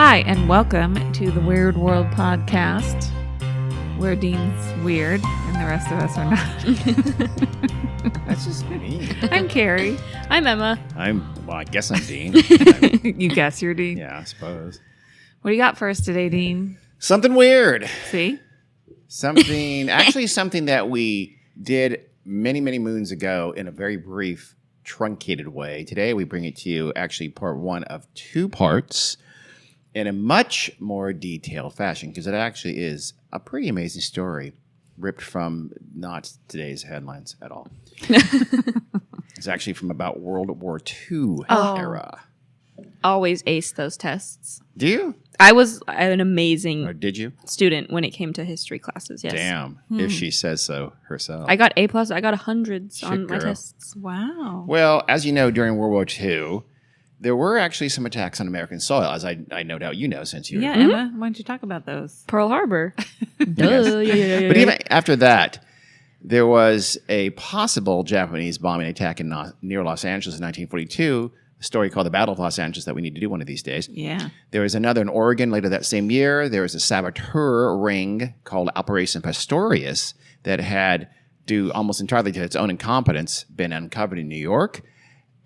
Hi, and welcome to the Weird World podcast, where Dean's weird and the rest of us are not. That's just me. I'm Carrie. I'm Emma. I guess I'm Dean. You guess you're Dean? Yeah, I suppose. What do you got for us today, Dean? Something weird. See? Something that we did many, many moons ago in a very brief, truncated way. Today, we bring it to you, actually, part one of two parts in a much more detailed fashion, because it actually is a pretty amazing story, ripped from not today's headlines at all. It's actually from about World War II era. Always ace those tests. Do you? I was an Or amazing did you? student when it came to history classes. Yes. Damn, if she says so herself. I got A+. I got hundreds Shit, on my girl. tests. Wow. Well, as you know, during World War II, there were actually some attacks on American soil, as I no doubt you know, since you're... Yeah, Emma, why don't you talk about those? Pearl Harbor. Yes. Yeah. But even after that, there was a possible Japanese bombing attack near Los Angeles in 1942, a story called the Battle of Los Angeles that we need to do one of these days. Yeah. There was another in Oregon later that same year. There was a saboteur ring called Operation Pastorius that had, due almost entirely to its own incompetence, been uncovered in New York.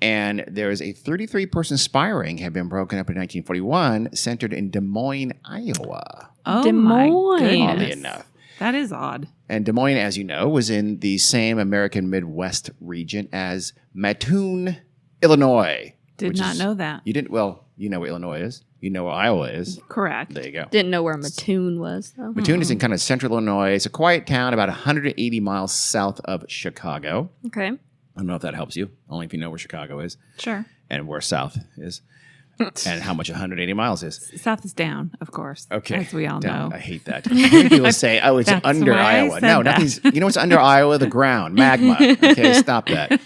And there was a 33-person spy ring had been broken up in 1941, centered in Des Moines, Iowa. Oh, Des my Moines. goodness. Oddly enough. That is odd. And Des Moines, as you know, was in the same American Midwest region as Mattoon, Illinois. Did not know that. You didn't? Well, you know where Illinois is. You know where Iowa is. Correct. There you go. Didn't know where Mattoon was, though. Mattoon is in kind of central Illinois. It's a quiet town about 180 miles south of Chicago. Okay. I don't know if that helps you, only if you know where Chicago is Sure. and where south is and how much 180 miles is. South is down, of course. Okay. As we all Down. know. I hate that. I hate people say, oh, it's That's under why I Iowa. said No, that. nothing's, you know what's under Iowa? The ground, magma. Okay, stop that.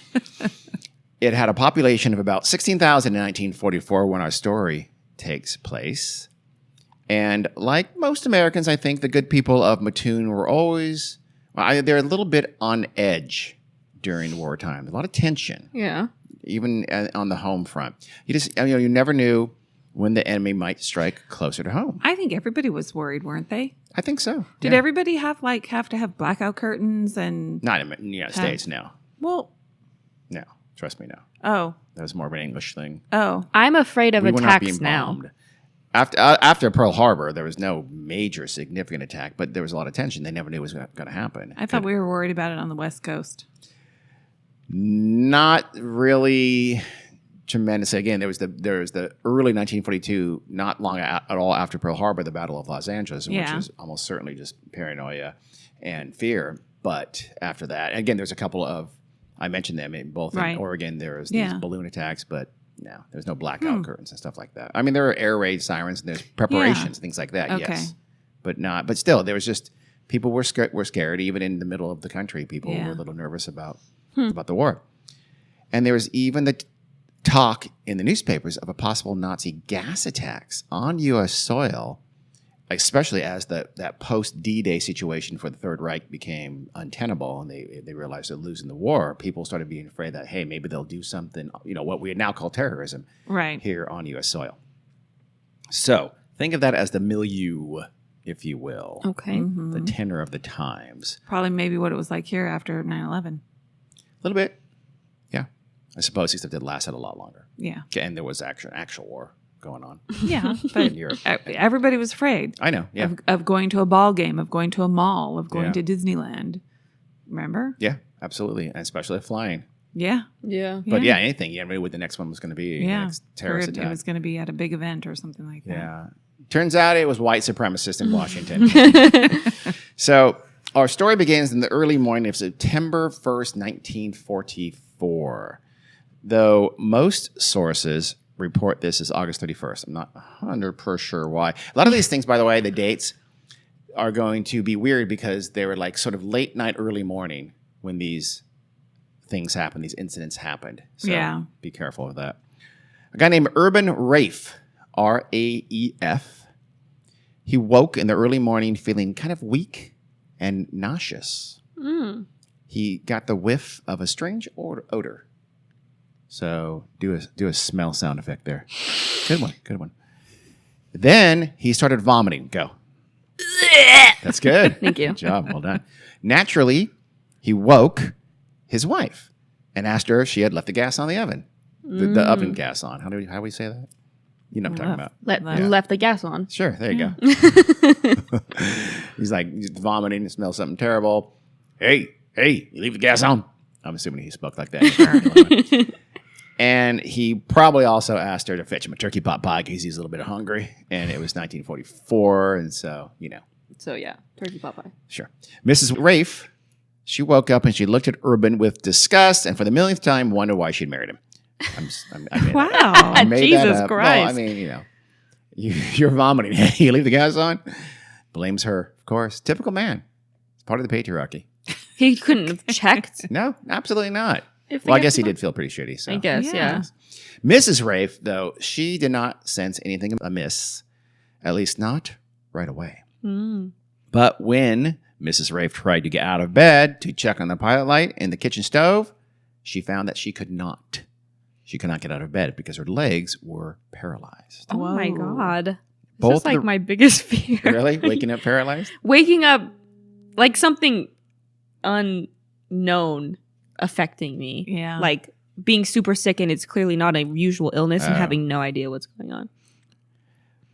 It had a population of about 16,000 in 1944 when our story takes place. And like most Americans, I think the good people of Mattoon were always, they're a little bit on edge during wartime. A lot of tension. Yeah. Even on the home front. You never knew when the enemy might strike closer to home. I think everybody was worried, weren't they? I think so. Did Yeah. everybody have to have blackout curtains and... Not in the United States, no. Well, No. Trust me, no. oh. That was more of an English thing. Oh. I'm afraid of We were not attacks being now. bombed. After Pearl Harbor, there was no major significant attack, but there was a lot of tension. They never knew it was going to happen. I thought we were worried about it on the West Coast. Not really tremendous. Again, there was the early 1942, not long at all after Pearl Harbor, the Battle of Los Angeles, which Yeah. was almost certainly just paranoia and fear. But after that, again, there's a couple of, I mentioned them both Right. in Oregon. There was Yeah. these balloon attacks, but no, there's no blackout curtains and stuff like that. I mean, there are air raid sirens and there's preparations, things like that. Okay. Yes, but still, there was just people were scared even in the middle of the country. People Yeah. were a little nervous about the war. And there was even the talk in the newspapers of a possible Nazi gas attacks on U.S. soil, especially as that post-D-Day situation for the Third Reich became untenable and they realized they're losing the war. People started being afraid that, hey, maybe they'll do something, what we now call terrorism Right. here on U.S. soil. So think of that as the milieu, if you will, Okay. the tenor of the times. Probably maybe what it was like here after 9/11. A little bit, yeah. I suppose, except it lasted a lot longer. Yeah. And there was actual war going on Yeah. But in Europe. everybody was afraid I know, yeah. of going to a ball game, of going to a mall, of going Yeah. to Disneyland. Remember? Yeah, absolutely. And especially flying. Yeah. Yeah. But yeah, anything. You never knew what the next one was going to be. The Yeah. next terrorist Heard attack. it was going to be at a big event or something like that. Yeah. Turns out it was white supremacists in Washington. So our story begins in the early morning of September 1st, 1944. Though most sources report this as August 31st. I'm not 100% sure why. A lot of these things, by the way, the dates are going to be weird because they were like sort of late night, early morning when these things happened, these incidents happened. So Yeah. be careful of that. A guy named Urban Raef, R-A-E-F, he woke in the early morning feeling kind of weak and nauseous. He got the whiff of a strange odor. So do a smell sound effect there. Good one. Then he started vomiting. Go. That's good. Thank you. Good job. Well done. Naturally, he woke his wife and asked her if she had left the gas on the oven. The oven gas on. How do we say that? You know what I'm talking about. Left the gas on. Sure, there you go. He's like, he's vomiting and smells something terrible. Hey, you leave the gas on. I'm assuming he spoke like that. And he probably also asked her to fetch him a turkey pot pie because he's a little bit hungry. And it was 1944, and so, So yeah, turkey pot pie. Sure. Mrs. Rafe, she woke up and she looked at Urban with disgust and for the millionth time wondered why she'd married him. Wow. I made that Jesus up. Christ. Well, I mean, you're vomiting. You leave the gas on? Blames her, of course. Typical man. It's part of the patriarchy. He couldn't have checked. No, absolutely not. If Well, I guess he did feel pretty shitty. So. I guess, yeah. Mrs. Rafe, though, she did not sense anything amiss, at least not right away. But when Mrs. Rafe tried to get out of bed to check on the pilot light in the kitchen stove, she found that she could not. She could not get out of bed because her legs were paralyzed. Oh my Whoa. God. Both This is like the- my biggest fear. Really? Waking up paralyzed? Waking up like something unknown affecting me. Yeah. Like being super sick and it's clearly not a usual illness and Oh. having no idea what's going on.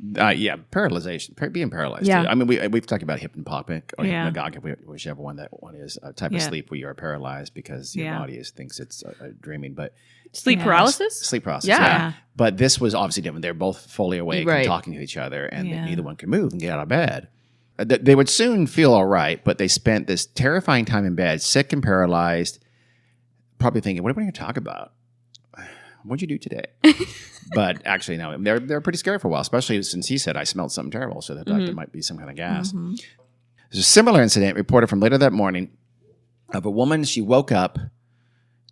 Yeah, paralyzation, being paralyzed. Yeah. Too. I mean, we've talked about hypnopopic or Yeah. hypnagogic, whichever one that one is, a type of Yeah. sleep where you are paralyzed because your Yeah. body thinks it's dreaming, but Sleep Yeah. paralysis? sleep process. Yeah. Yeah. But this was obviously different. They're both fully awake Right. and talking to each other, and Yeah. neither one could move and get out of bed. They would soon feel all right, but they spent this terrifying time in bed, sick and paralyzed, probably thinking, what are we going to talk about? What'd you do today? But actually, no, they're pretty scared for a while, especially since he said, I smelled something terrible. So they thought there might be some kind of gas. There's a similar incident reported from later that morning of a woman. She woke up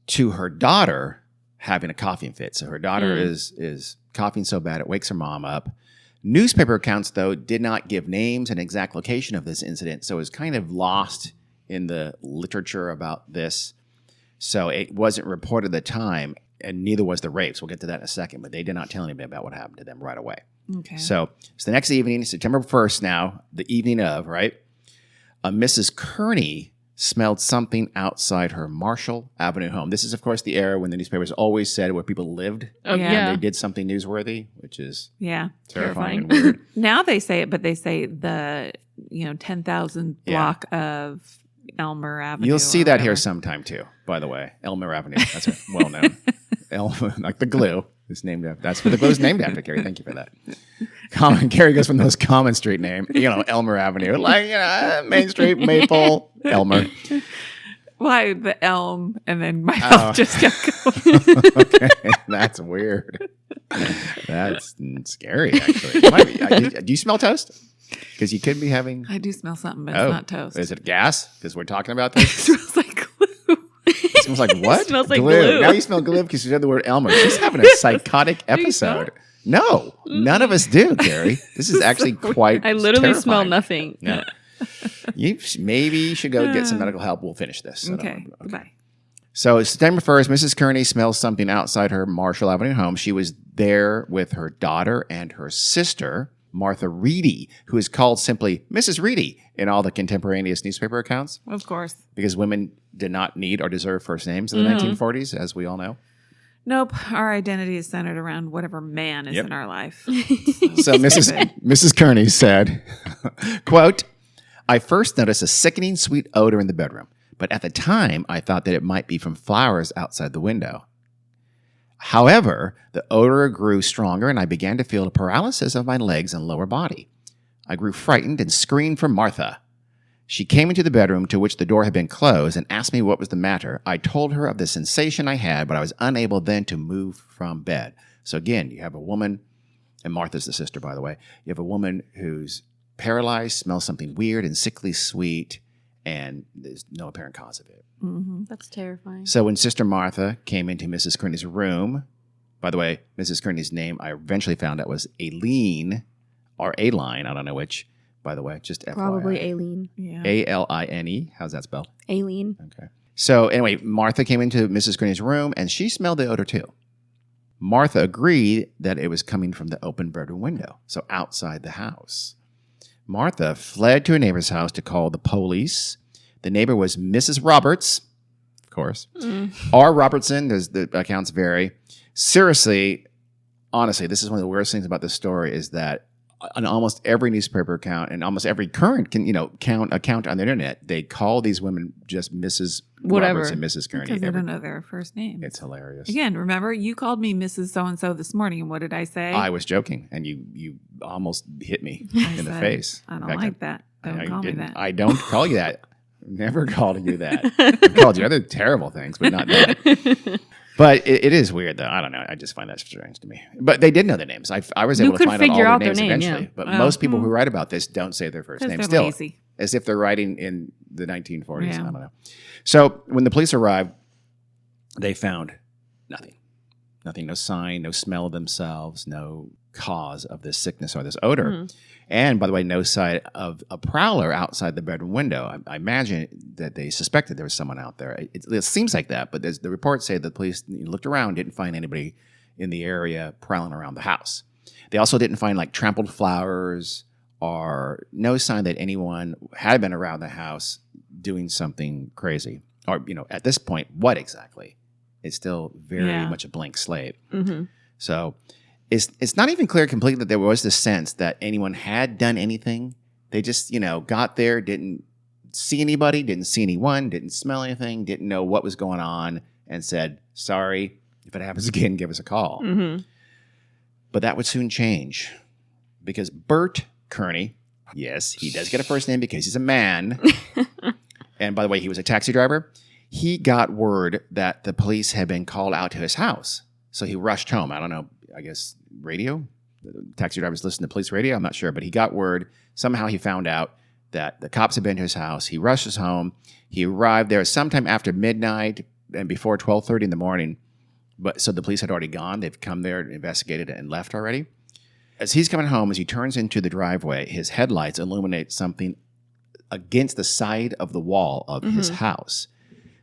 to her daughter having a coughing fit. So her daughter is coughing so bad it wakes her mom up. Newspaper accounts, though, did not give names and exact location of this incident. So it was kind of lost in the literature about this. So it wasn't reported at the time. And neither was the rapes. We'll get to that in a second, but they did not tell anybody about what happened to them right away. Okay. So it's the next evening, September 1st now, the evening of, right? Mrs. Kearney smelled something outside her Marshall Avenue home. This is, of course, the era when the newspapers always said where people lived Oh, Yeah. yeah. and they did something newsworthy, which is Yeah. terrifying and Terrifying. weird. Now they say it, but they say the 10,000 Yeah. block of Elmer Avenue. You'll see or that here whatever. sometime too, by the way. Elmer Avenue. That's well known. Elmer, like the glue is named after. That's what the glue is named after, Carrie. Thank you for that. Carrie goes from those common street name, Elmer Avenue, like, Main Street, Maple, Elmer. Why the elm and then my Oh. mouth just kept going. Okay, that's weird. That's scary, actually. It might be. Do you smell toast? Because you could be having. I do smell something, but it's not toast. Is it gas? Because we're talking about It this. smells like glue. It smells like what? It smells like glue. Now you smell glue because you said the word Elmer. She's having a psychotic you episode. No, none of us do, Gary. This is actually quite. I literally smell terrifying. nothing. No. Maybe you should go get some medical help. We'll finish this. Okay. Goodbye. So September 1st, Mrs. Kearney smells something outside her Marshall Avenue home. She was there with her daughter and her sister, Martha Reedy, who is called simply Mrs. Reedy in all the contemporaneous newspaper accounts Of course. because women did not need or deserve first names in the 1940s, as we all know. Nope. Our identity is centered around whatever man is Yep. in our life. So Mrs. Kearney said, quote, I first noticed a sickening sweet odor in the bedroom, but at the time I thought that it might be from flowers outside the window. However, the odor grew stronger and I began to feel a paralysis of my legs and lower body. I grew frightened and screamed for Martha. She came into the bedroom to which the door had been closed and asked me what was the matter. I told her of the sensation I had, but I was unable then to move from bed. So again, you have a woman, and Martha's the sister, by the way. You have a woman who's paralyzed, smells something weird and sickly sweet, and there's no apparent cause of it. That's terrifying. So when Sister Martha came into Mrs. Kearney's room, by the way, Mrs. Kearney's name I eventually found out was Aileen, or Aileen, I don't know which, by the way, just FYI. Probably Aileen. Yeah. A-L-I-N-E. How's that spelled? Aileen. Okay. So anyway, Martha came into Mrs. Kearney's room, and she smelled the odor too. Martha agreed that it was coming from the open bedroom window, so outside the house. Martha fled to a neighbor's house to call the police. The neighbor was Mrs. Roberts, of course. R. Robertson, the accounts vary. Seriously, honestly, this is one of the worst things about this story is that on almost every newspaper account and almost every current account on the internet, they call these women just Mrs. Roberts and Mrs. Kearney. Because they don't know their first names. It's hilarious. Again, remember, you called me Mrs. So-and-so this morning, and what did I say? I was joking, and you almost hit me in the face. I don't like that. Don't call me that. I don't call you that. Never called you that. I've called you other terrible things, but not that. But it is weird, though. I don't know. I just find that strange to me. But they did know their names. I was able to find out all their names eventually. Yeah. But most people who write about this don't say their first name still. Lazy. As if they're writing in the 1940s. Yeah. I don't know. So when the police arrived, they found nothing. Nothing, no sign, no smell of themselves, no cause of this sickness or this odor. Mm-hmm. And by the way, no sign of a prowler outside the bedroom window. I imagine that they suspected there was someone out there. It seems like that, but the reports say the police looked around, didn't find anybody in the area prowling around the house. They also didn't find like trampled flowers or no sign that anyone had been around the house doing something crazy. Or, at this point, what exactly? It's still very much a blank slate. Mm-hmm. So it's not even clear completely that there was this sense that anyone had done anything. They just, got there, didn't see anybody, didn't see anyone, didn't smell anything, didn't know what was going on, and said, sorry, if it happens again, give us a call. Mm-hmm. But that would soon change because Bert Kearney, yes, he does get a first name because he's a man. And by the way, he was a taxi driver. He got word that the police had been called out to his house. So he rushed home. I don't know, I guess radio? The taxi drivers listen to police radio? I'm not sure. But he got word. Somehow he found out that the cops had been to his house. He rushes home. He arrived there sometime after midnight and before 12:30 in the morning. So the police had already gone. They've come there, investigated it, and left already. As he's coming home, as he turns into the driveway, his headlights illuminate something against the side of the wall of his house.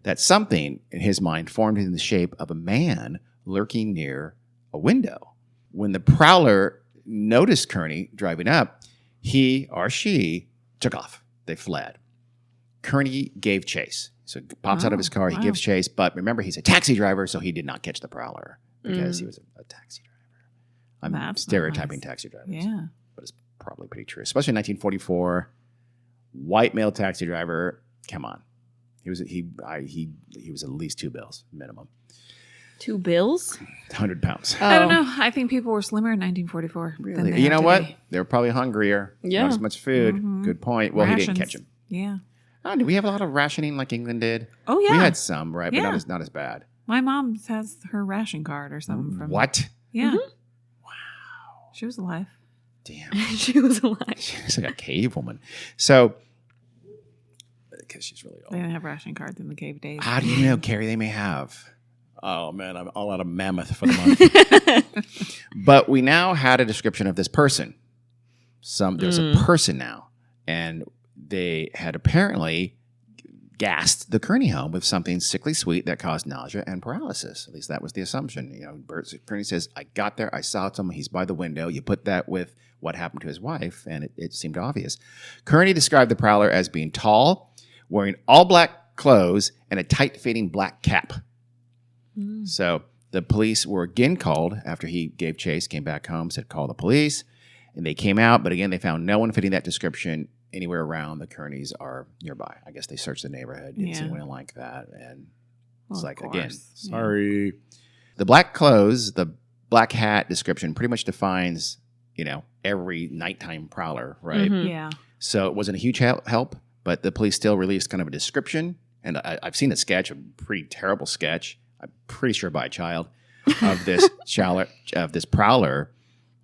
That something, in his mind, formed in the shape of a man lurking near a window. When the prowler noticed Kearney driving up, he or she took off. They fled. Kearney gave chase. So he pops out of his car, he gives chase, but remember, he's a taxi driver, so he did not catch the prowler because he was a taxi driver. I'm stereotyping taxi drivers. Yeah. But it's probably pretty true. Especially in 1944, white male taxi driver, come on. He was at least $2 minimum. $2? 100 pounds. I don't know. I think people were slimmer in 1944. Really? You know what? They were probably hungrier. Yeah. Not as much food. Mm-hmm. Good point. Well, Rations. He didn't catch him. Yeah. Oh, did we have a lot of rationing like England did? Oh, yeah. We had some, right? But not as bad. My mom has her ration card or something from... What? Yeah. Mm-hmm. Wow. She was alive. Damn. She was alive. She's like a cave woman. So... because she's really old. They didn't have ration cards in the cave days. How do you know, Carrie, they may have? Oh, man, I'm all out of mammoth for the month. But we now had a description of this person. There's a person now. And they had apparently gassed the Kearney home with something sickly sweet that caused nausea and paralysis. At least that was the assumption. Bert Kearney says, I got there, I saw someone, he's by the window. You put that with what happened to his wife, and it seemed obvious. Kearney described the prowler as being tall, wearing all black clothes, and a tight-fitting black cap. So the police were again called after he gave chase, came back home, said, call the police. And they came out, but again, they found no one fitting that description anywhere around. The Kearneys are nearby. I guess they searched the neighborhood, didn't see anyone like that. And it's again, sorry. Yeah. The black clothes, the black hat description pretty much defines, every nighttime prowler, right? Mm-hmm. Yeah. So it wasn't a huge help, but the police still released kind of a description. And I've seen a sketch, a pretty terrible sketch, I'm pretty sure by a child, of this prowler.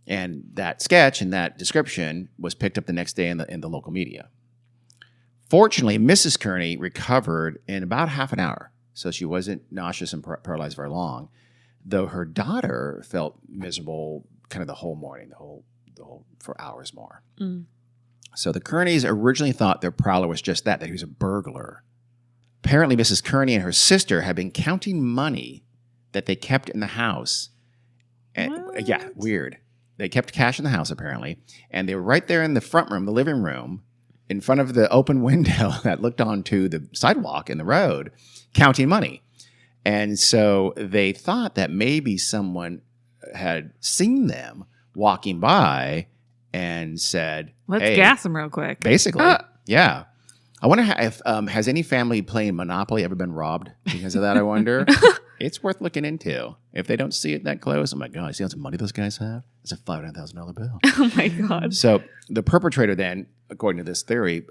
And that sketch and that description was picked up the next day in the local media. Fortunately, Mrs. Kearney recovered in about half an hour, so she wasn't nauseous and paralyzed very long, though her daughter felt miserable kind of the whole morning, the whole for hours more. Mm. So the Kearneys originally thought their prowler was just that he was a burglar. Apparently, Mrs. Kearney and her sister had been counting money that they kept in the house, And, What? yeah, weird. They kept cash in the house, apparently. And they were right there in the front room, the living room, in front of the open window that looked onto the sidewalk in the road, counting money. And so they thought that maybe someone had seen them walking by and said, Let's hey, gas them real quick. basically, yeah. I wonder if has any family playing Monopoly ever been robbed because of that, I wonder? It's worth looking into. If they don't see it that close, oh my God, see how much money those guys have? It's a $500,000 bill. Oh my God. So the perpetrator then, according to this theory,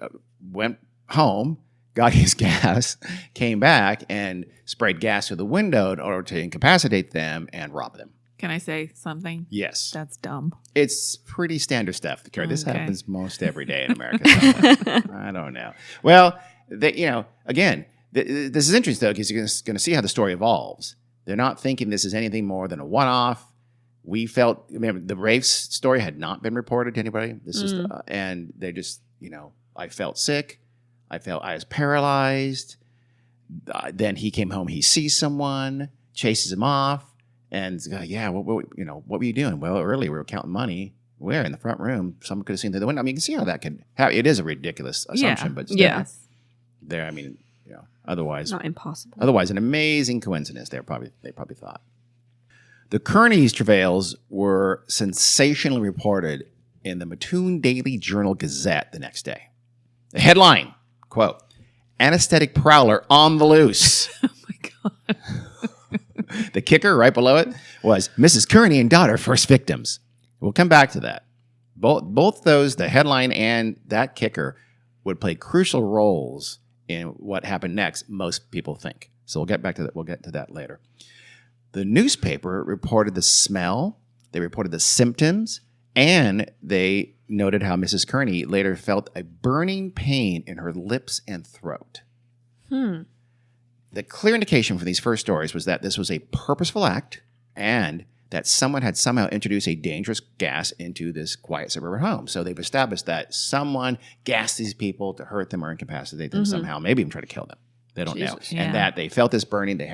went home, got his gas, came back, and sprayed gas through the window in order to incapacitate them and rob them. Can I say something? Yes. That's dumb. It's pretty standard stuff. Carrie. This Okay. happens most every day in America. I don't know. Well, again, this is interesting, though, because you're going to see how the story evolves. They're not thinking this is anything more than a one-off. We felt, remember, the Rafe's story had not been reported to anybody. This is, and they just, I felt sick. I was paralyzed. Then he came home. He sees someone, chases him off, and what were you doing? Well, earlier we were counting money. We're in the front room. Someone could have seen through the window. I mean, you can see how that could happen. It is a ridiculous assumption, but still, Yeah. there. I mean, otherwise, Not impossible. Otherwise, an amazing coincidence. They probably thought. The Kearney's travails were sensationally reported in the Mattoon Daily Journal Gazette the next day. The headline, quote, "Anesthetic prowler on the loose." Oh my God. The kicker right below it was Mrs. Kearney and daughter first victims. We'll come back to that. Both those, the headline and that kicker, would play crucial roles in what happened next, most people think. So we'll get back to that. We'll get to that later. The newspaper reported the smell, they reported the symptoms, and they noted how Mrs. Kearney later felt a burning pain in her lips and throat. The clear indication from these first stories was that this was a purposeful act and that someone had somehow introduced a dangerous gas into this quiet suburban home. So they've established that someone gassed these people to hurt them or incapacitate them somehow, maybe even try to kill them. They don't know. Yeah. And that they felt this burning. They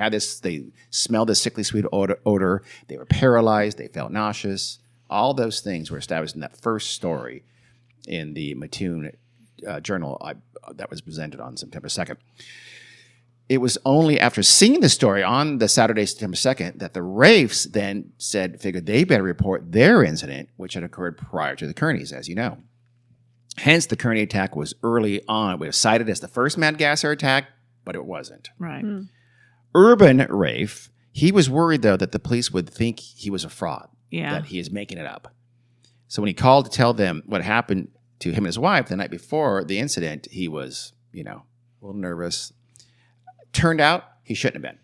smelled this sickly sweet odor. They were paralyzed. They felt nauseous. All those things were established in that first story in the Mattoon Journal that was presented on September 2nd. It was only after seeing the story on the Saturday, September 2nd, that the Rafes then figured they better report their incident, which had occurred prior to the Kearneys, as you know. Hence, the Kearney attack was early on. It was cited as the first mad gasser attack, but it wasn't. Right. Urban Rafe, he was worried, though, that the police would think he was a fraud, Yeah. that he is making it up. So when he called to tell them what happened to him and his wife the night before the incident, he was, a little nervous. Turned out he shouldn't have been.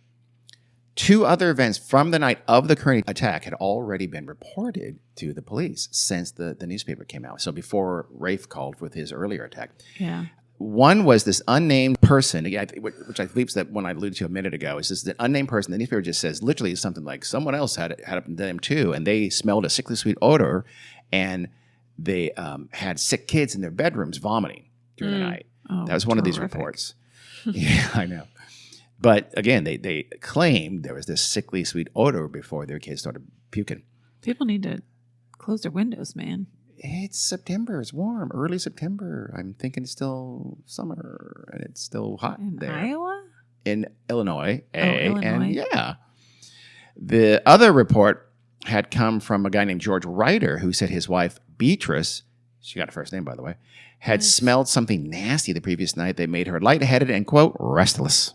2 other events from the night of the Kearney attack had already been reported to the police since the newspaper came out. So before Rafe called with his earlier attack. Yeah. One was this unnamed person, which I believe is that one I alluded to a minute ago, is this unnamed person. The newspaper just says literally something like someone else had it to them too, and they smelled a sickly sweet odor, and they had sick kids in their bedrooms vomiting during the night. Oh, That was one of these terrific. reports. Yeah, I know. But again, they claimed there was this sickly sweet odor before their kids started puking. People need to close their windows, man. It's September. It's warm. Early September. I'm thinking it's still summer and it's still hot In there. Iowa? In Illinois. Illinois. And yeah. The other report had come from a guy named George Ryder, who said his wife, Beatrice, she got a first name, by the way, had smelled something nasty the previous night that made her lightheaded and, quote, restless.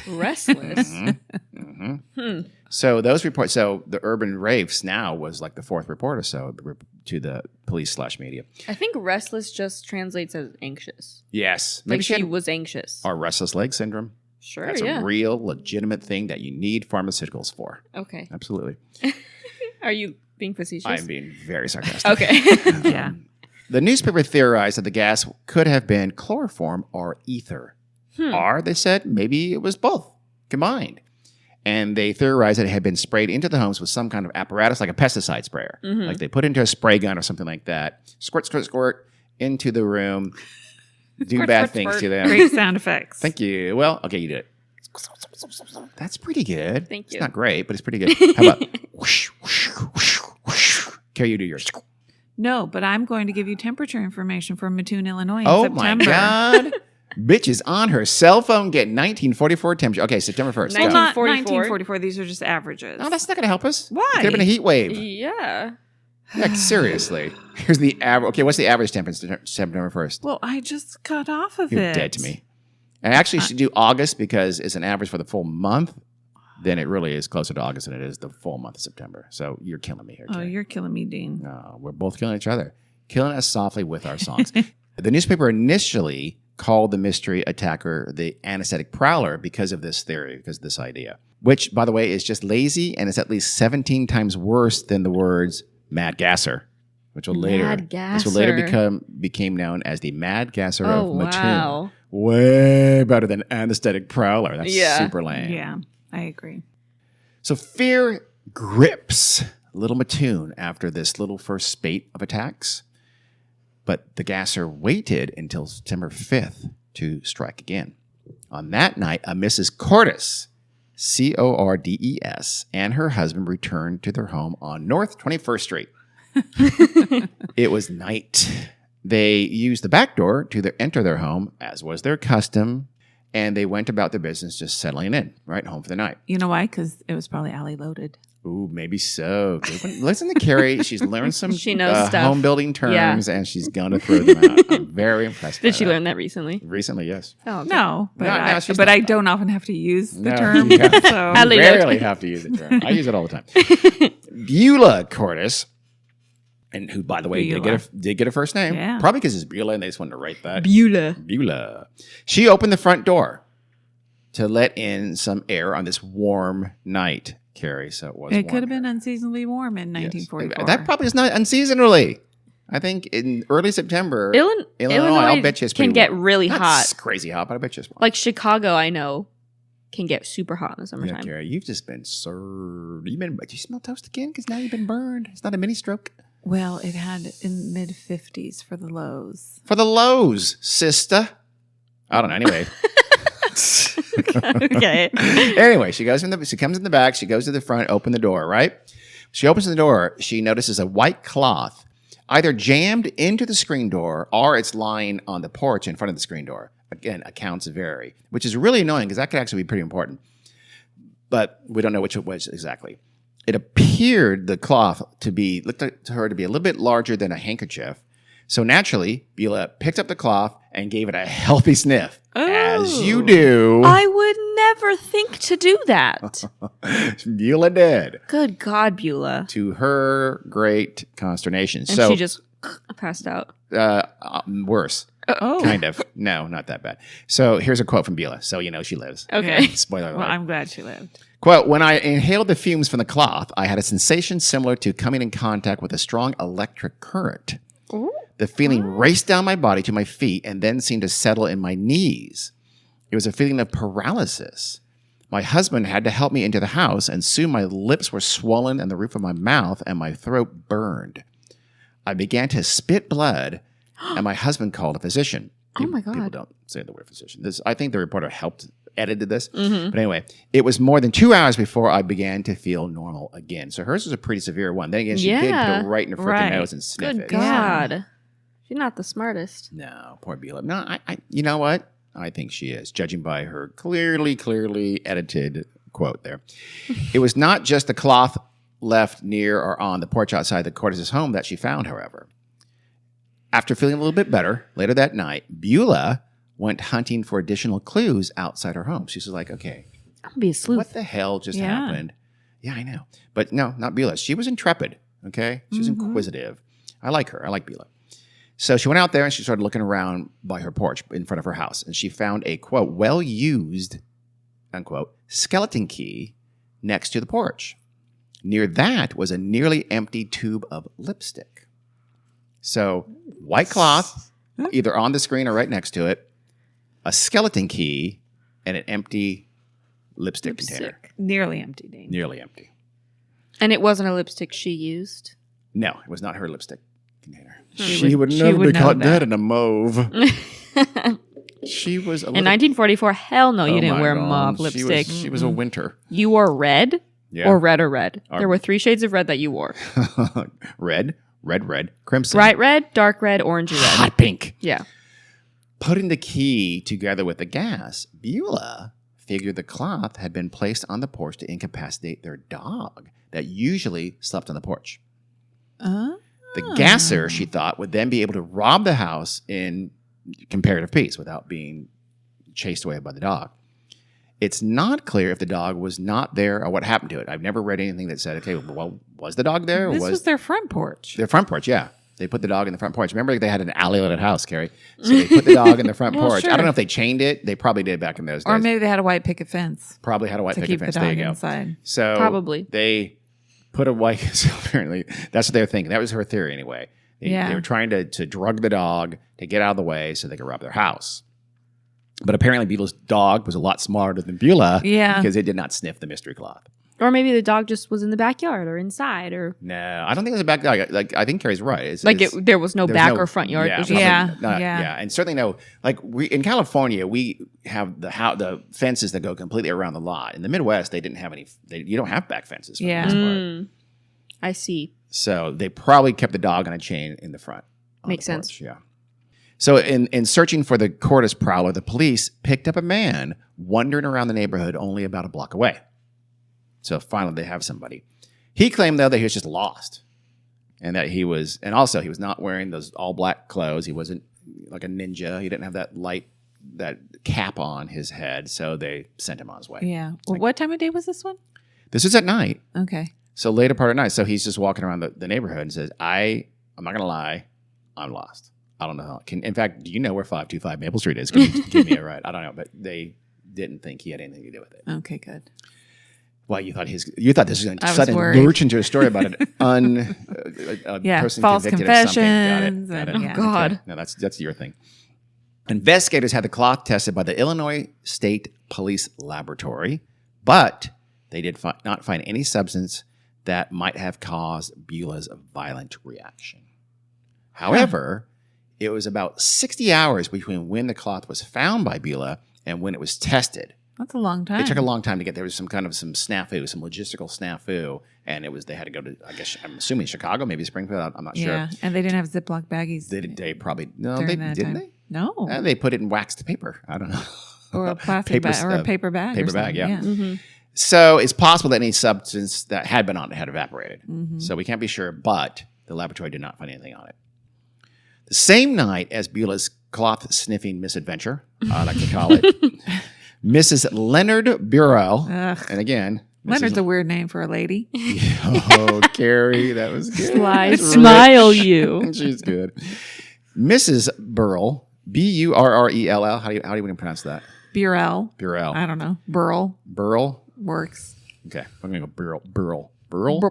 Restless. So those reports, so the Urban Rafes now was like the 4th report or so to the police/media. I think restless just translates as anxious. Yes. Like Maybe she had was anxious. our restless leg syndrome. Sure, That's yeah. a real, legitimate thing that you need pharmaceuticals for. Okay. Absolutely. Are you being facetious? I'm being very sarcastic. Okay. Yeah. The newspaper theorized that the gas could have been chloroform or ether. Or, they said, maybe it was both combined. And they theorized that it had been sprayed into the homes with some kind of apparatus, like a pesticide sprayer. Like they put into a spray gun or something like that. Squirt, squirt, squirt into the room. Do Squirt, bad squirt, things squirt. to them. Great sound effects. Thank you. Well, okay, you did it. That's pretty good. Thank you. It's not great, but it's pretty good. How about whoosh, whoosh, whoosh, Carrie, you do yours. No, but I'm going to give you temperature information from Mattoon, Illinois in Oh September. my God. Bitch is on her cell phone getting 1944 temperature. Okay, September 1st. Well, go. not 1944. 1944. These are just averages. No, that's not going to help us. Why? It could have been a heat wave. Yeah. Like, seriously. Here's the average. Okay, what's the average temperature September 1st? Well, I just got off of You're it. dead to me. And actually, you should do August because it's an average for the full month. Then it really is closer to August than it is the full month of September. So you're killing me here, Oh, Carrie. you're killing me, Dean. No, we're both killing each other. Killing us softly with our songs. The newspaper initially called the mystery attacker the anesthetic prowler because of this theory, because of this idea. Which, by the way, is just lazy and it's at least 17 times worse than the words mad gasser, which will Mad later became known as the mad gasser of Mattoon. Wow. Way better than anesthetic prowler. That's Yeah. super lame. Yeah, I agree. So fear grips little Mattoon after this little first spate of attacks. But the gasser waited until September 5th to strike again. On that night, a Mrs. Cordes, Cordes, and her husband returned to their home on North 21st Street. It was night. They used the back door to enter their home, as was their custom, and they went about their business just settling in, right home for the night. You know why? Because it was probably alley loaded. Ooh, maybe so. Listen to Carrie. She's learned some She knows stuff. home building terms, Yeah. and she's going to throw them out. I'm very impressed by Did she that. learn that recently? Recently, yes. Oh, okay. No, but, No, I, she's but not. I don't often have to use the No, term. yeah. So Alley You load. rarely have to use the term. I use it all the time. Beulah Cordes, and who, by the way, did get a first name. Yeah. Probably because it's Beulah and they just wanted to write that. Beulah. Beulah. She opened the front door to let in some air on this warm night, Carrie. So it was it warm could have been here. unseasonably warm in Yes. 1944. That probably is not unseasonably. I think in early September, Illinois I'll bet you it's can pretty get warm. really Not hot. crazy hot, but I bet you it's warm. Like Chicago, I know, can get super hot in the Yeah, summertime. Carrie, you've just been served. Do you smell toast again? Because now you've been burned. It's not a mini stroke. Well, it had in mid 50s for the lows. For the lows, sister. I don't know. Anyway. Okay. Anyway, she comes in the back. She goes to the front, open the door, right? She opens the door. She notices a white cloth either jammed into the screen door or it's lying on the porch in front of the screen door. Again, accounts vary, which is really annoying because that could actually be pretty important. But we don't know which it was exactly. It appeared the cloth looked to her to be a little bit larger than a handkerchief. So naturally, Beulah picked up the cloth and gave it a healthy sniff. As you do. I would never think to do that. Beulah did. Good God, Beulah. To her great consternation. And she just passed out. Worse. Oh, Kind of. No, not that bad. So here's a quote from Beulah. So you know she lives. Okay. Spoiler alert. well, I'm glad she lived. Quote, when I inhaled the fumes from the cloth, I had a sensation similar to coming in contact with a strong electric current. Ooh. The feeling raced down my body to my feet and then seemed to settle in my knees. It was a feeling of paralysis. My husband had to help me into the house, and soon my lips were swollen and the roof of my mouth and my throat burned. I began to spit blood, and my husband called a physician. Oh, my God. People don't say the word physician. I think the reporter edited this. Mm-hmm. But anyway, it was more than 2 hours before I began to feel normal again. So hers was a pretty severe one. Then again, she did put it right in her freaking Right. nose and sniff Good it. God. She's not the smartest. No, poor Beulah. No, I you know what? I think she is, judging by her clearly edited quote there. It was not just the cloth left near or on the porch outside the Cordes' home that she found, however. After feeling a little bit better, later that night, Beulah went hunting for additional clues outside her home. She was like, okay, I'm going to be a sleuth. what the hell just Yeah. happened? Yeah, I know. But no, not Beulah. She was intrepid, okay? She was inquisitive. I like her. I like Beulah. So she went out there and she started looking around by her porch in front of her house. And she found a, quote, well-used, unquote, skeleton key next to the porch. Near that was a nearly empty tube of lipstick. So white cloth, either on the screen or right next to it, a skeleton key, and an empty lipstick container. Nearly empty, Dean. Nearly empty. And it wasn't a lipstick she used. No, it was not her lipstick container. She would would never be know caught that. dead in a mauve. She was a In little... 1944, hell no, you Oh didn't my wear God. mauve lipstick. She was a winter. You wore red? Yeah. Or red. There were 3 shades of red that you wore. red, crimson. Bright red, dark red, orangey red. Hot pink. Yeah. Putting the key together with the gas, Beulah figured the cloth had been placed on the porch to incapacitate their dog that usually slept on the porch. The gasser, she thought, would then be able to rob the house in comparative peace without being chased away by the dog. It's not clear if the dog was not there or what happened to it. I've never read anything that said, okay, well, was the dog there? Or This was their front porch. Their front porch, yeah. They put the dog in the front porch. Remember, they had an alley-lit house, Carrie. So they put the dog in the front Well, porch. sure. I don't know if they chained it. They probably did back in those days. Or maybe they had a white picket fence Probably had a white to picket keep the fence. There dog you go. inside. So Probably. they put a white. So apparently, that's what they were thinking. That was her theory, anyway. They were trying to drug the dog to get out of the way so they could rob their house. But apparently, Beulah's dog was a lot smarter than Beulah. Yeah. Because it did not sniff the mystery cloth. Or maybe the dog just was in the backyard or inside or No, I don't think it was a back dog. Like I think Carrie's right. there was no there's back or front yard. Yeah, It was probably just- Yeah. and certainly no. Like in California, we have the fences that go completely around the lot. In the Midwest, they didn't have any. You don't have back fences. For Yeah. the most part. I see. So they probably kept the dog on a chain in the front. on Makes the sense. porch, yeah. So in searching for the Cordes prowler, the police picked up a man wandering around the neighborhood only about a block away. So finally they have somebody. He claimed, though, that he was just lost. And that he was not wearing those all black clothes. He wasn't like a ninja. He didn't have that cap on his head. So they sent him on his way. Yeah. Well, what time of day was this one? This is at night. Okay. So later part of the night. So he's just walking around the neighborhood and says, I'm not going to lie. I'm lost. I don't know how. In fact, do you know where 525 Maple Street is? Can you give me a ride? I don't know. But they didn't think he had anything to do with it. Okay, good. Well, you thought this was going to I was suddenly worried. lurch into a story about a Yeah, person false convicted of something. confessions Got it. and- yeah. Oh, God. Okay. No, that's your thing. Investigators had the cloth tested by the Illinois State Police Laboratory, but they did not find any substance that might have caused Beulah's violent reaction. However, it was about 60 hours between when the cloth was found by Beulah and when it was tested. That's a long time. It took a long time to get there. Was some snafu, some logistical snafu, and they had to go to, I guess, I'm assuming Chicago, maybe Springfield. I'm not Yeah, sure. and they didn't have Ziploc baggies. They probably no, during they that didn't. time. They No, they put it in waxed paper. I don't know. or a plastic bag, or a paper bag. Paper or bag, something. yeah. So it's possible that any substance that had been on it had evaporated. So we can't be sure, but the laboratory did not find anything on it. The same night as Beulah's cloth sniffing misadventure, I like to call it, Mrs. Leonard Burrell, Ugh. and again, Leonard's a weird name for a lady. oh, Carrie, that was good. Sly That's smile rich. you. She's good. Mrs. Burrell, Burrell. How do you want to pronounce that? Burrell. Burrell. I don't know. Burl Burrell. works. Okay, I'm gonna go Burrell.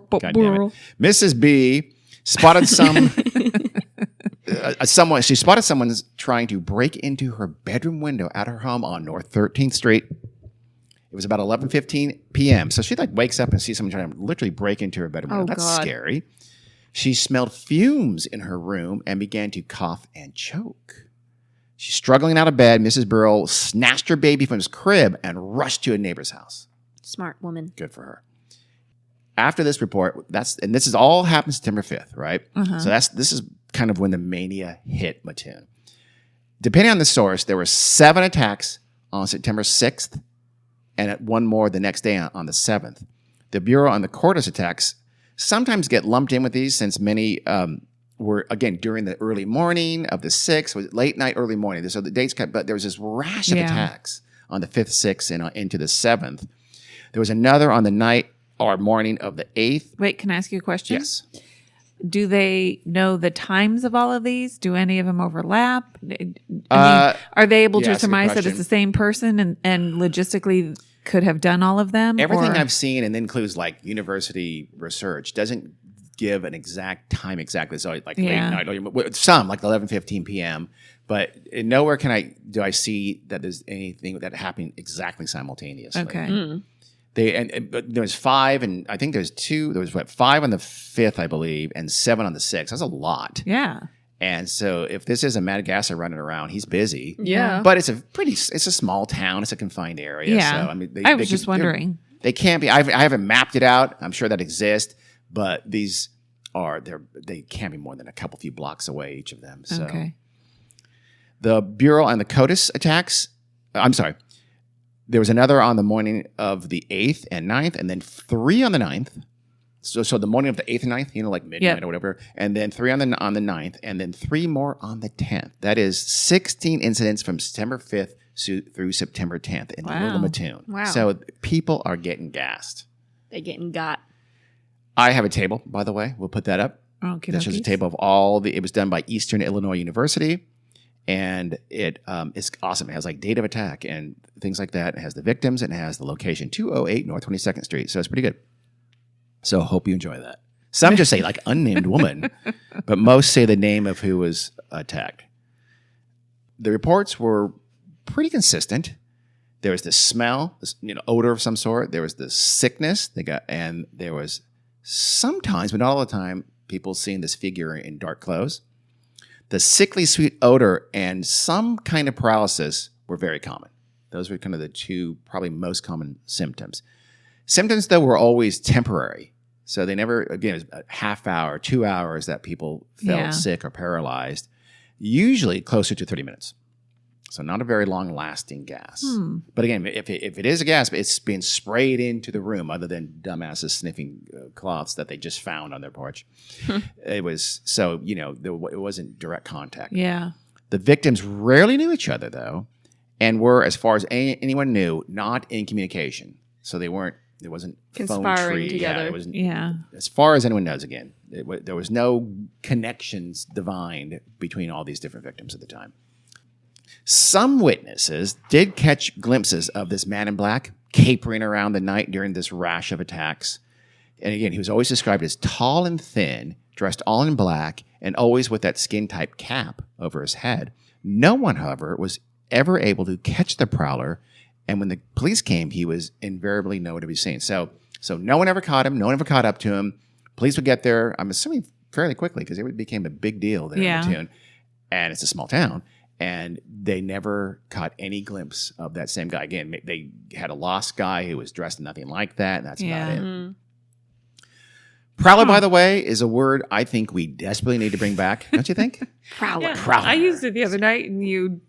God damn it. Burrell. Mrs. B spotted she spotted someone trying to break into her bedroom window at her home on North 13th Street. It was about 11:15 p.m. So she wakes up and sees someone trying to literally break into her bedroom window. Oh, That's God. scary. She smelled fumes in her room and began to cough and choke. She's struggling out of bed. Mrs. Burrell snatched her baby from his crib and rushed to a neighbor's house. Smart woman. Good for her. After this report, this is all happened September 5th, right? So this is kind of when the mania hit Mattoon. Depending on the source, there were 7 attacks on September 6th and one more the next day on the 7th. The Bureau on the Cordes attacks sometimes get lumped in with these since many were, again, during the early morning of the 6th, was late night, early morning. So the dates but there was this rash of attacks on the 5th, 6th, and into the 7th. There was another on the night or morning of the 8th. Wait, can I ask you a question? Yes. Do they know the times of all of these? Do any of them overlap? I mean, are they able yeah, to that's a good surmise that question. it's the same person and logistically could have done all of them? Everything or- I've seen, and includes university research, doesn't give an exact time exactly. So late night, some like 11:15 p.m. But nowhere do I see that there's anything that happened exactly simultaneously. Okay. But there was 5, and I think there's 2. There was 5 on the 5th, I believe, and 7 on the 6th. That's a lot. Yeah. And so if this is a Mad Gasser running around, he's busy. Yeah. But it's a small town. It's a confined area. Yeah. So I mean, I was just wondering. They can't be. I haven't mapped it out. I'm sure that exists, but these they can't be more than a few blocks away, each of them. So Okay. the Bureau and the CODIS attacks. I'm sorry. There was another on the morning of the 8th and 9th, and then 3 on the 9th. So the morning of the 8th and 9th, like midnight or whatever, and then 3 on the 9th, and then 3 more on the 10th. That is 16 incidents from September 5th through September 10th in Little Mattoon. Wow. So people are getting gassed. They're getting got. I have a table, by the way. We'll put that up. Okay. That's just a table of it was done by Eastern Illinois University, and it's awesome. It has like date of attack and things like that. It has the victims, and it has the location, 208 North 22nd Street. So it's pretty good. So hope you enjoy that. Some just say like unnamed woman, but most say the name of who was attacked. The reports were pretty consistent. There was the smell, odor of some sort. There was the sickness and there was sometimes, but not all the time, people seeing this figure in dark clothes. The sickly sweet odor and some kind of paralysis were very common. Those were kind of the two probably most common symptoms. Symptoms, though, were always temporary. So they never, again, it was a half hour, 2 hours that people felt sick or paralyzed, usually closer to 30 minutes. So not a very long-lasting gas. But again, if it is a gas, it's being sprayed into the room other than dumbasses sniffing cloths that they just found on their porch. It was, so, it wasn't direct contact. Yeah. The victims rarely knew each other, though, and were, as far as anyone knew, not in communication. So it wasn't Conspiring phone tree. together. Yeah, it wasn't, Yeah. as far as anyone knows, again, there was no connections divined between all these different victims at the time. Some witnesses did catch glimpses of this man in black capering around the night during this rash of attacks. And again, he was always described as tall and thin, dressed all in black, and always with that skin-type cap over his head. No one, however, was ever able to catch the prowler, and when the police came, he was invariably nowhere to be seen. So no one ever caught him. No one ever caught up to him. Police would get there, I'm assuming fairly quickly, because it became a big deal there in Mattoon. And it's a small town. And they never caught any glimpse of that same guy. Again, they had a lost guy who was dressed in nothing like that, and that's about it. Prowler, by the way, is a word I think we desperately need to bring back. Don't you think? Prowler. Yeah. Prowler. I used it the other night, and you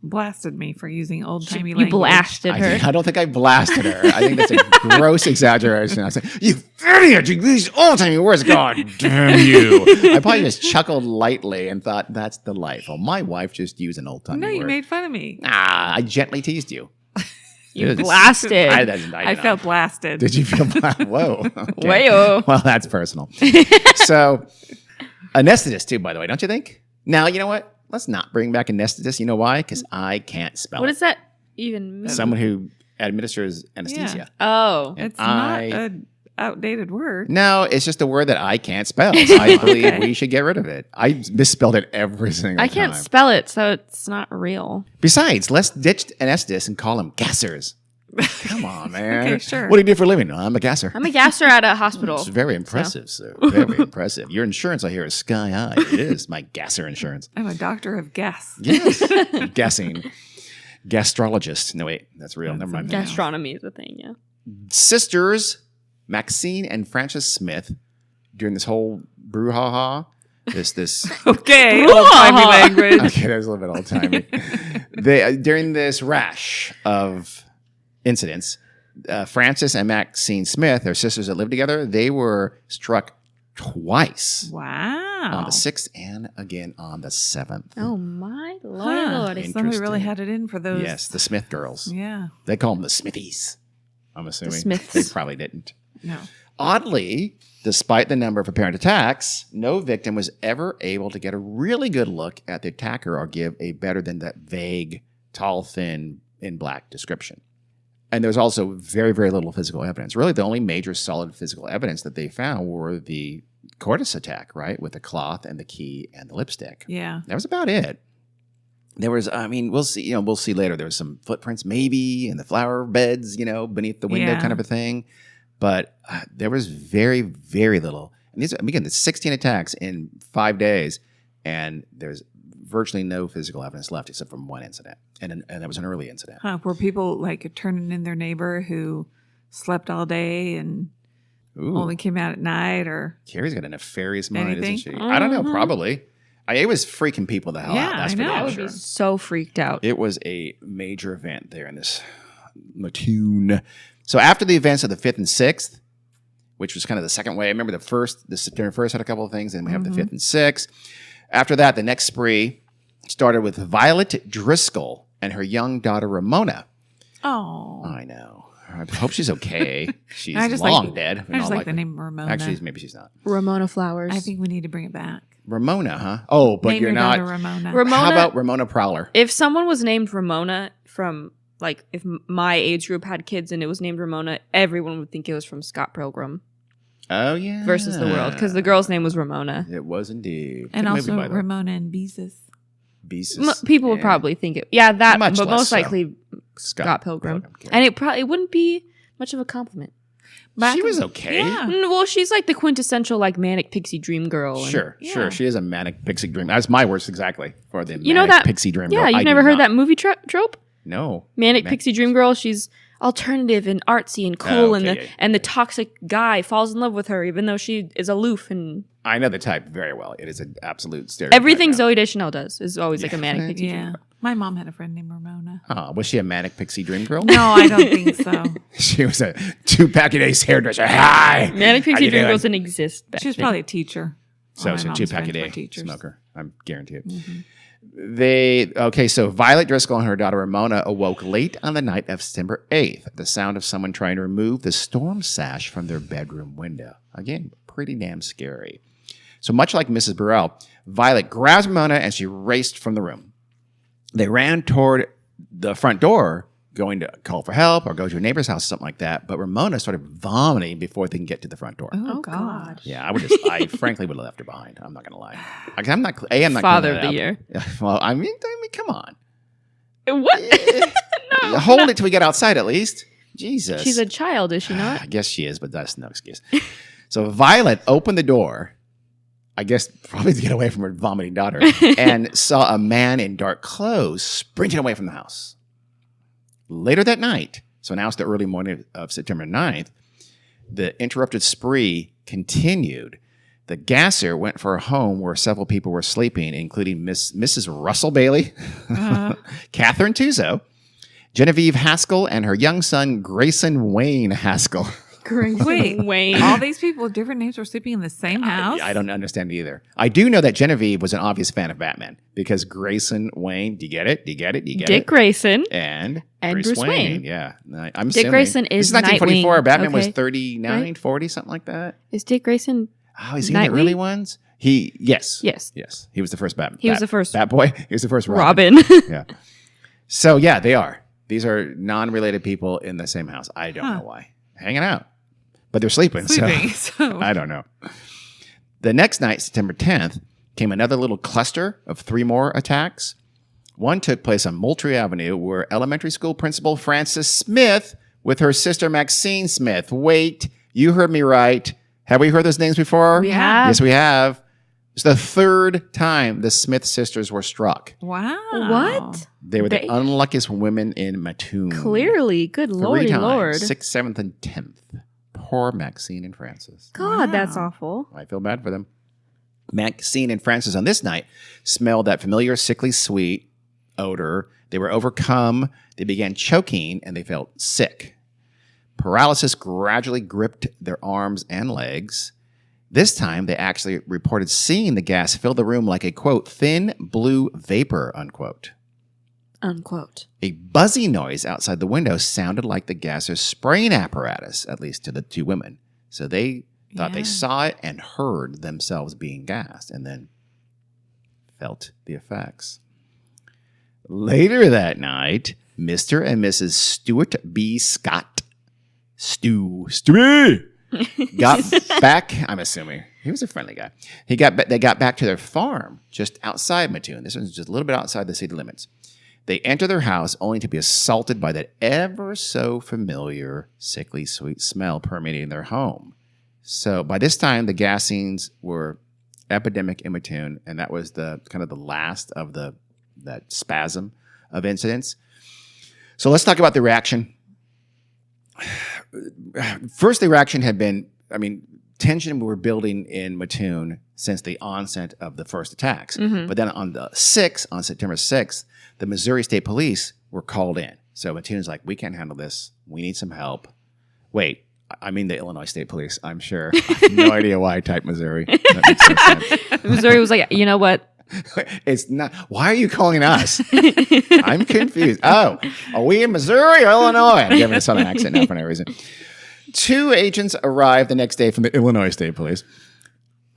blasted me for using old-timey You language. blasted her. I don't think I blasted her. I think that's a gross exaggeration. I said, "You idiot! You use old-timey words. God damn you!" I probably just chuckled lightly and thought, "That's delightful." My wife just used an old-timey No, word. you made fun of me. I gently teased you. You blasted. I felt blasted. Did you feel blasted? Whoa. Okay. Wayo. Well, that's personal. So, anesthetist too, by the way, don't you think? Now, you know what? Let's not bring back anesthetist. You know why? Because I can't spell What it. does that even mean? Someone who administers anesthesia. Oh. And It's not an outdated word. No, it's just a word that I can't spell. So I believe we should get rid of it. I misspelled it every single time. I can't spell it, so it's not real. Besides, let's ditch anesthetists and call them gassers. Come on, man. Okay, sure. What do you do for a living? I'm a gasser. I'm a gasser at a hospital. It's very impressive, sir. Very impressive. Your insurance, I hear, is sky high. It is my gasser insurance. I'm a doctor of guess. Yes. Guessing. Gastrologist. No, wait. That's real. Never mind. Gastronomy is a thing, yeah. Sisters Maxine and Frances Smith, during this whole brouhaha, this Okay, old-timey language. okay, that's a little bit old-timey. During this rash of incidents, Frances and Maxine Smith, their sisters that lived together, they were struck twice Wow. on the 6th and again on the 7th. Oh, my Huh. lord. Interesting. Somebody really had it in for those. Yes, the Smith girls. Yeah. They call them the Smithies, I'm assuming. Smiths. They probably didn't. No. Oddly, despite the number of apparent attacks, no victim was ever able to get a really good look at the attacker or give a better than that vague, tall, thin, in black description. And there's also very, very little physical evidence. Really, the only major solid physical evidence that they found were the Cortis attack, right? With the cloth and the key and the lipstick. Yeah. That was about it. There was, we'll see, we'll see later. There was some footprints maybe in the flower beds, beneath the window kind of a thing. But there was very, very little. And these, again, there's 16 attacks in 5 days, and there's virtually no physical evidence left except from one incident. And that was an early incident. Huh. Were people like turning in their neighbor who slept all day and Ooh. only came out at night, or Carrie's got a nefarious mind, Anything? isn't she? I don't know, probably. It was freaking people the hell Yeah, out. That's I for know. I damn would sure. be so freaked out. It was a major event there in this Mattoon. So after the events of the 5th and 6th, which was kind of the second way, I remember the September 1st had a couple of things, and we have the 5th and 6th. After that, the next spree started with Violet Driscoll and her young daughter Ramona. oh, I know. I hope she's okay. She's I just long like- dead. I just like the name Ramona. Actually, maybe she's not. Ramona Flowers. I think we need to bring it back. Ramona, huh? Oh, but Name you're your not. daughter Ramona. Ramona. How about Ramona Prowler? If someone was named Ramona from, like, if my age group had kids and it was named Ramona, everyone would think it was from Scott Pilgrim Oh, yeah. versus the World, because the girl's name was Ramona. It was indeed. and Good movie, also by the way. Ramona and Beezus. Beezus. People would Yeah. probably think it. Yeah, that, Much but less most so. likely Scott Pilgrim. Okay. And it wouldn't be much of a compliment. Back She in- was okay. Yeah. Well, she's like the quintessential like manic pixie dream girl. and- Sure, Yeah. sure. She is a manic pixie dream. That's my words exactly for the You know manic that pixie dream. Yeah, girl. you've I do never heard not. that movie trope? No. Manic Man- pixie dream girl. She's alternative and artsy and cool, and okay, the yeah, and the toxic guy falls in love with her, even though she is aloof and I know the type very well. It is an absolute stereotype. everything now. Zooey Deschanel does is always like a manic pixie dream Yeah. girl. My mom had a friend named Ramona. Oh, was she a manic pixie dream girl? No, I don't think so. She was a 2-pack a day hairdresser. Hi. Manic How pixie you dream doing? girls didn't exist back She was then. probably a teacher. So All it's my a mom's 2-pack a friends were day teachers. smoker. I'm guaranteed. So Violet Driscoll and her daughter Ramona awoke late on the night of September 8th at the sound of someone trying to remove the storm sash from their bedroom window. Again, pretty damn scary. So much like Mrs. Burrell, Violet grabs Ramona and she raced from the room. They ran toward the front door, going to call for help or go to a neighbor's house, something like that. But Ramona started vomiting before they can get to the front door. Oh, Oh, God. God. Yeah, I frankly would have left her behind. I'm not going to lie. I'm not Father cleaning of the that year. up. Well, I mean, come on. What? No, Hold it till we get outside at least. Jesus. she's a child, is she not? I guess she is, but that's no excuse. So Violet opened the door, I guess probably to get away from her vomiting daughter, and saw a man in dark clothes sprinting away from the house. Later that night, so now it's the early morning of September 9th, the interrupted spree continued. The gasser went for a home where several people were sleeping, including Mrs. Russell Bailey, Catherine Tuzo, Genevieve Haskell, and her young son, Grayson Wayne Haskell. Wait, Wayne. all these people with different names were sleeping in the same house? I don't understand it either. I do know that Genevieve was an obvious fan of Batman because Grayson Wayne, do you get it? Do you get it? Do you get Dick it? Grayson. And Bruce Wayne. Yeah. I'm Dick assuming. Grayson is This 1944. Nightwing, Batman was okay? 39, Right? 40, something like that. Is Dick Grayson? Oh, is he in the early Nightwing? ones? Yes. Yes. Yes. He was the first Batman. He was the first Batboy. He was the first Robin. Robin. Yeah. So, yeah, they are. These are non-related people in the same house. I don't know why. Hanging out. But they're sleeping. Sleeping, So so. I don't know. The next night, September 10th, came another little cluster of 3 more attacks. One took place on Moultrie Avenue, where elementary school principal Frances Smith with her sister Maxine Smith. Wait, you heard me right. Have we heard those names before? We have. Yes, we have. It's the 3rd time the Smith sisters were struck. Wow. What? They were the They- unluckiest women in Mattoon. Clearly. Good 3 lordy times, lord. 6th, 7th, and 10th. Poor Maxine and Frances. God, Wow. that's awful. I feel bad for them. Maxine and Frances on this night smelled that familiar sickly sweet odor. They were overcome. They began choking and they felt sick. Paralysis gradually gripped their arms and legs. This time, they actually reported seeing the gas fill the room like a, quote, thin blue vapor, unquote. Unquote. A buzzy noise outside the window sounded like the gasser's spraying apparatus, at least to the 2 women. So they thought they Yeah. saw it and heard themselves being gassed and then felt the effects. Later that night, Mr. and Mrs. Stuart B. Scott, Stewie, got back. I'm assuming he was a friendly guy. They got back to their farm just outside Mattoon. This one's just a little bit outside the city limits. They enter their house only to be assaulted by that ever so familiar sickly sweet smell permeating their home. So by this time, the gassings were epidemic in Mattoon, and that was the kind of the last of that spasm of incidents. So let's talk about the reaction. first the reaction had been, tension were building in Mattoon since the onset of the first attacks. But then on September 6th, the Missouri State Police were called in. So Mattoon's like, we can't handle this. We need some help. Wait, I mean the Illinois State Police, I'm sure. I have no idea why I typed Missouri. That makes no sense. Missouri was like, you know what? It's not. Why are you calling us? I'm confused. Oh, are we in Missouri or Illinois? I'm giving a southern accent now for no reason. 2 agents arrived the next day from the Illinois State Police.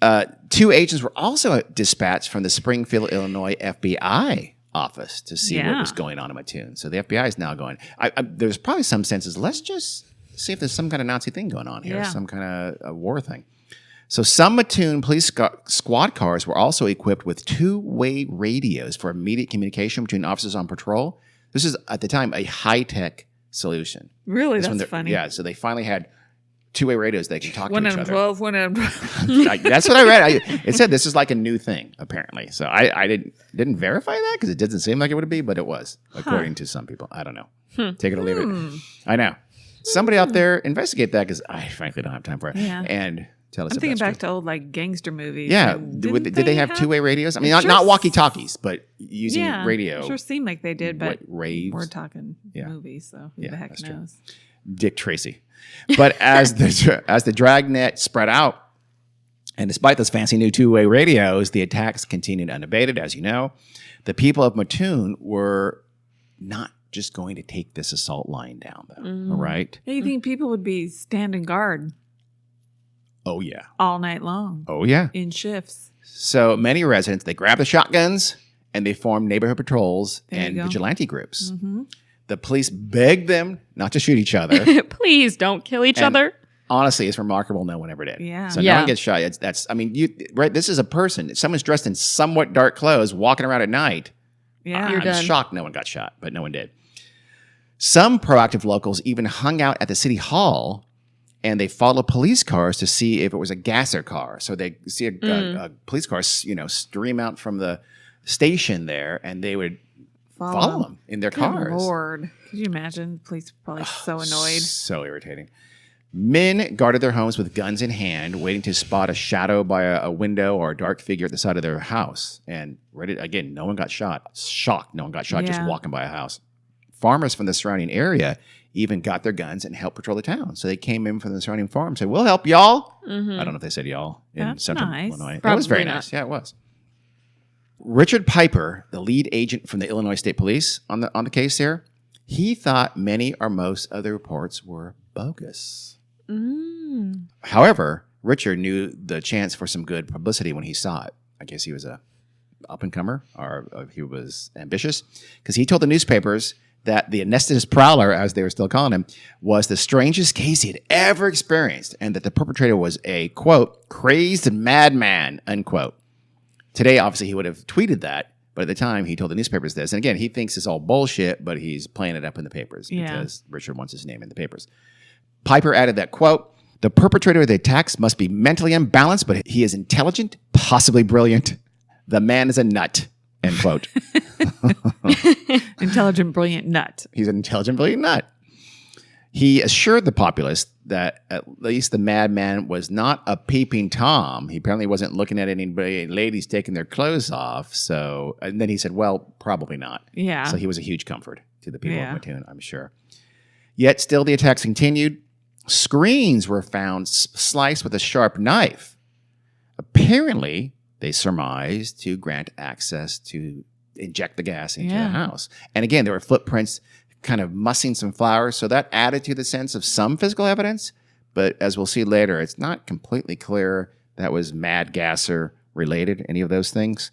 2 agents were also dispatched from the Springfield, Illinois FBI office to see what was going on in Mattoon. So the FBI is now going. There's probably some senses. Let's just see if there's some kind of Nazi thing going on here, some kind of a war thing. So some Mattoon police squad cars were also equipped with 2-way radios for immediate communication between officers on patrol. This is, at the time, a high-tech solution. Really? That's funny. Yeah, so they finally had 2-way radios they can talk to each other. 1M12, 1M12. That's what I read. It said this is like a new thing, apparently. So I didn't verify that because it doesn't seem like it would be, but it was, according to some people. I don't know. Take it or leave it. I know. Somebody out there investigate that because I frankly don't have time for it. Yeah. And tell us. I'm thinking back to old gangster movies. Yeah, did they have 2-way radios? I mean, not walkie-talkies, but using radio. It sure seemed like they did, but raves. we're talking movies, so who the heck knows? True. Dick Tracy. But as the dragnet spread out, and despite those fancy new 2-way radios, the attacks continued unabated. As you know, the people of Mattoon were not just going to take this assault line down, though. All right? Yeah, you think people would be standing guard? Oh, yeah. All night long. Oh, yeah. In shifts. So many residents, they grabbed the shotguns and they formed neighborhood patrols and vigilante groups. The police begged them not to shoot each other. Please don't kill each other. Honestly, it's remarkable no one ever did. Yeah. So no one gets shot. This is a person. Someone's dressed in somewhat dark clothes walking around at night. Yeah. You're I'm done. shocked no one got shot, but no one did. Some proactive locals even hung out at the city hall and they followed police cars to see if it was a gasser car. So they see a police car, stream out from the station there, and they would follow them in their cars. Lord, could you imagine? Police were probably so annoyed. So irritating. Men guarded their homes with guns in hand, waiting to spot a shadow by a window or a dark figure at the side of their house. And again, no one got shot. Shocked, no one got shot just walking by a house. Farmers from the surrounding area even got their guns and helped patrol the town. So they came in from the surrounding farm and said, we'll help y'all. I don't know if they said y'all in central Illinois. That was very nice. Yeah, it was. Richard Piper, the lead agent from the Illinois State Police on the case here, he thought many or most of the reports were bogus. However, Richard knew the chance for some good publicity when he saw it. I guess he was a up-and-comer or he was ambitious because he told the newspapers that the anesthetist prowler, as they were still calling him, was the strangest case he had ever experienced and that the perpetrator was a, quote, crazed madman, unquote. Today, obviously, he would have tweeted that, but at the time, he told the newspapers this. And again, he thinks it's all bullshit, but he's playing it up in the papers because Richard wants his name in the papers. Piper added that, quote, the perpetrator of the attacks must be mentally imbalanced, but he is intelligent, possibly brilliant. The man is a nut, end quote. Intelligent, brilliant nut. He's an intelligent, brilliant nut. He assured the populace that at least the madman was not a peeping Tom. He apparently wasn't looking at any ladies taking their clothes off. So, and then he said, well, probably not. Yeah. So he was a huge comfort to the people of Mattoon, I'm sure. Yet still the attacks continued. Screens were found sliced with a sharp knife. Apparently, they surmised to grant access to inject the gas into the house. And again, there were footprints kind of mussing some flowers. So that added to the sense of some physical evidence. But as we'll see later, it's not completely clear that was mad gasser related, any of those things.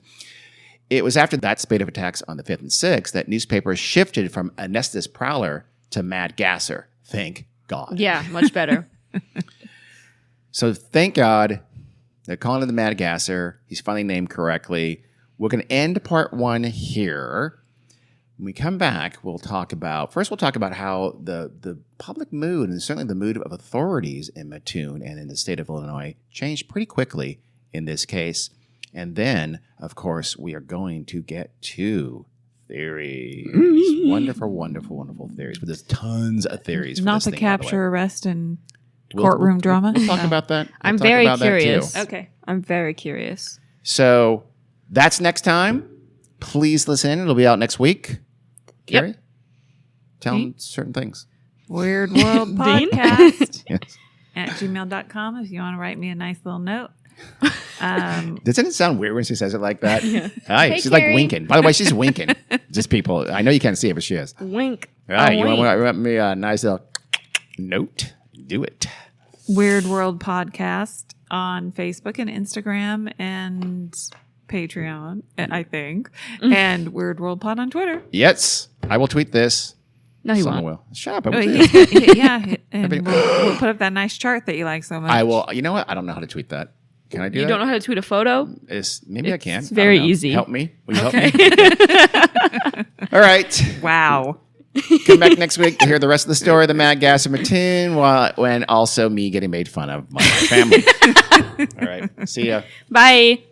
It was after that spate of attacks on the 5th and 6th that newspapers shifted from anesthetist prowler to mad gasser. Thank God. Yeah, much better. So thank God they're calling him the mad gasser. He's finally named correctly. We're going to end part 1 here. When we come back, we'll talk about how the public mood and certainly the mood of authorities in Mattoon and in the state of Illinois changed pretty quickly in this case. And then, of course, we are going to get to theories. Wonderful, wonderful, wonderful theories. But there's tons of theories. For Not this the thing, by the way. capture, arrest, and courtroom drama. We'll talk about that. I'm We'll talk very about that, too. curious. Okay. I'm very curious. So that's next time. Please listen. It'll be out next week. Carrie, tell them certain things. Weird World Podcast Yes. at gmail.com if you want to write me a nice little note. Doesn't it sound weird when she says it like that? Hi, Hey, she's Carrie. like winking. By the way, she's winking. Just people. I know you can't see it, but she is. Wink. All right, A you want wink. to write me a nice little note? Do it. Weird World Podcast on Facebook and Instagram and Patreon, I think, and Weird World Pod on Twitter. Yes, I will tweet this. No, he Someone won't. will. Shut up. I Oh, will tweet it. yeah, and we'll put up that nice chart that you like so much. I will. You know what? I don't know how to tweet that. Can I do You that? don't know how to tweet a photo? Maybe I can. It's very I don't know. easy. Help me. Will you help me? All right. Wow. Come back next week to hear the rest of the story of the Mad Gas of Mattoon, when also me getting made fun of by my family. All right. See ya. Bye.